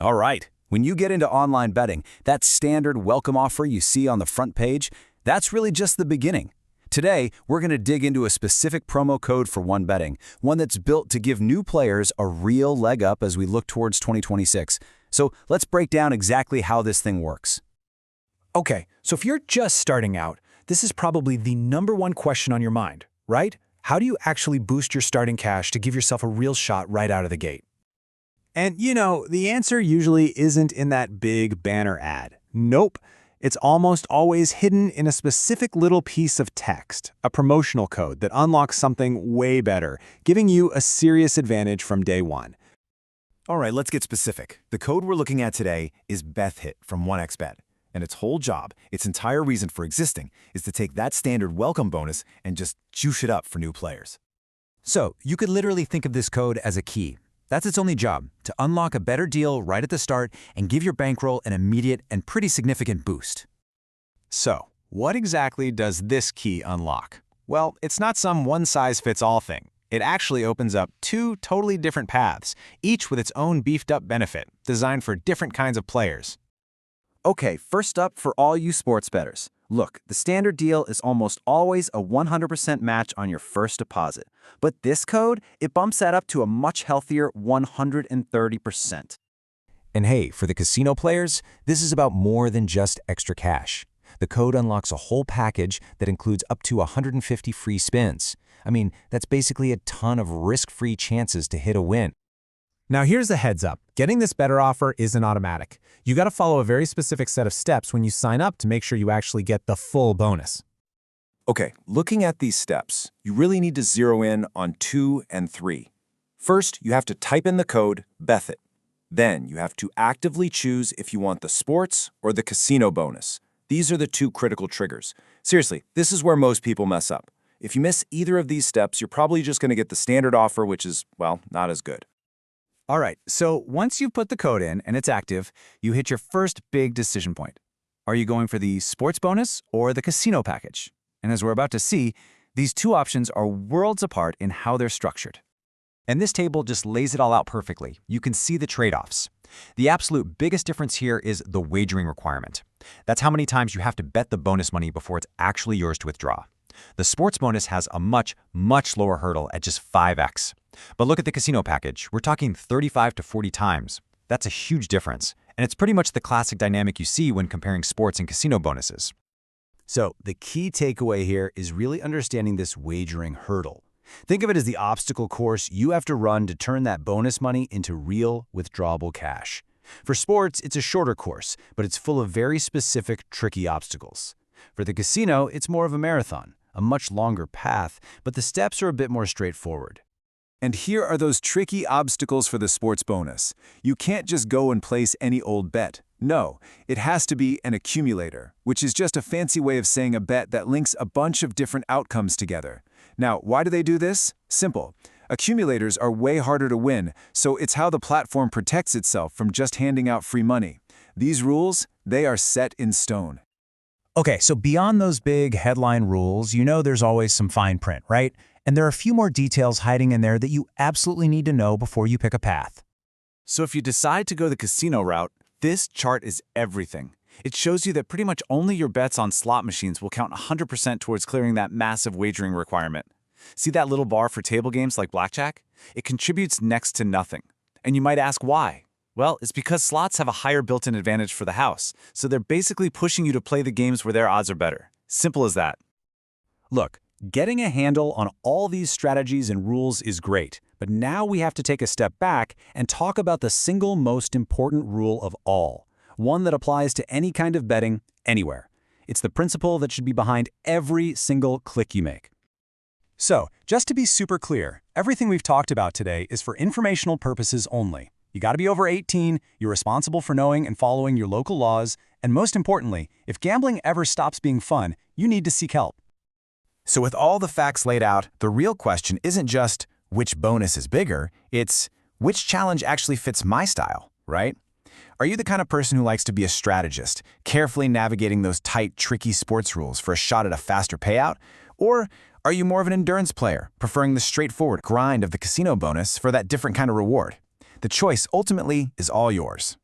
All right, when you get into online betting, that standard welcome offer you see on the front page, that's really just the beginning. Today, we're going to dig into a specific promo code for One Betting, one that's built to give new players a real leg up as we look towards 2026. So let's break down exactly how this thing works. Okay, so if you're just starting out, this is probably the #1 question on your mind, right? How do you actually boost your starting cash to give yourself a real shot right out of the gate? And the answer usually isn't in that big banner ad. Nope. It's almost always hidden in a specific little piece of text, a promotional code that unlocks something way better, giving you a serious advantage from day one. All right, let's get specific. The code we're looking at today is BETHIT from 1xBet. And its whole job, its entire reason for existing, is to take that standard welcome bonus and just juice it up for new players. So you could literally think of this code as a key. That's its only job, to unlock a better deal right at the start and give your bankroll an immediate and pretty significant boost. So, what exactly does this key unlock? Well, it's not some one-size-fits-all thing. It actually opens up 2 totally different paths, each with its own beefed-up benefit, designed for different kinds of players. Okay, first up for all you sports bettors. Look, the standard deal is almost always a 100% match on your first deposit. But this code, it bumps that up to a much healthier 130%. And hey, for the casino players, this is about more than just extra cash. The code unlocks a whole package that includes up to 150 free spins. I mean, that's basically a ton of risk-free chances to hit a win. Now here's the heads up. Getting this better offer isn't automatic. You got to follow a very specific set of steps when you sign up to make sure you actually get the full bonus. Okay, looking at these steps, you really need to zero in on 2 and 3. First, you have to type in the code BETHIT. Then you have to actively choose if you want the sports or the casino bonus. These are the 2 critical triggers. Seriously, this is where most people mess up. If you miss either of these steps, you're probably just going to get the standard offer, which is, well, not as good. All right, so once you've put the code in and it's active, you hit your first big decision point. Are you going for the sports bonus or the casino package? And as we're about to see, these 2 options are worlds apart in how they're structured. And this table just lays it all out perfectly. You can see the trade-offs. The absolute biggest difference here is the wagering requirement. That's how many times you have to bet the bonus money before it's actually yours to withdraw. The sports bonus has a much, much lower hurdle at just 5x. But look at the casino package. We're talking 35 to 40 times. That's a huge difference. And it's pretty much the classic dynamic you see when comparing sports and casino bonuses. So the key takeaway here is really understanding this wagering hurdle. Think of it as the obstacle course you have to run to turn that bonus money into real, withdrawable cash. For sports, it's a shorter course, but it's full of very specific, tricky obstacles. For the casino, it's more of a marathon, a much longer path, but the steps are a bit more straightforward. And here are those tricky obstacles for the sports bonus. You can't just go and place any old bet. No, it has to be an accumulator, which is just a fancy way of saying a bet that links a bunch of different outcomes together. Now, why do they do this? Simple. Accumulators are way harder to win, so it's how the platform protects itself from just handing out free money. These rules, they are set in stone. Okay, so beyond those big headline rules, there's always some fine print, right? And there are a few more details hiding in there that you absolutely need to know before you pick a path. So if you decide to go the casino route, this chart is everything. It shows you that pretty much only your bets on slot machines will count 100% towards clearing that massive wagering requirement. See that little bar for table games like blackjack? It contributes next to nothing. And you might ask why? Well, it's because slots have a higher built-in advantage for the house, so they're basically pushing you to play the games where their odds are better. Simple as that. Look, getting a handle on all these strategies and rules is great, but now we have to take a step back and talk about the single most important rule of all, one that applies to any kind of betting, anywhere. It's the principle that should be behind every single click you make. So, just to be super clear, everything we've talked about today is for informational purposes only. You got to be over 18, you're responsible for knowing and following your local laws, and most importantly, if gambling ever stops being fun, you need to seek help. So with all the facts laid out, the real question isn't just which bonus is bigger, it's which challenge actually fits my style, right? Are you the kind of person who likes to be a strategist, carefully navigating those tight, tricky sports rules for a shot at a faster payout? Or are you more of an endurance player, preferring the straightforward grind of the casino bonus for that different kind of reward? The choice ultimately is all yours.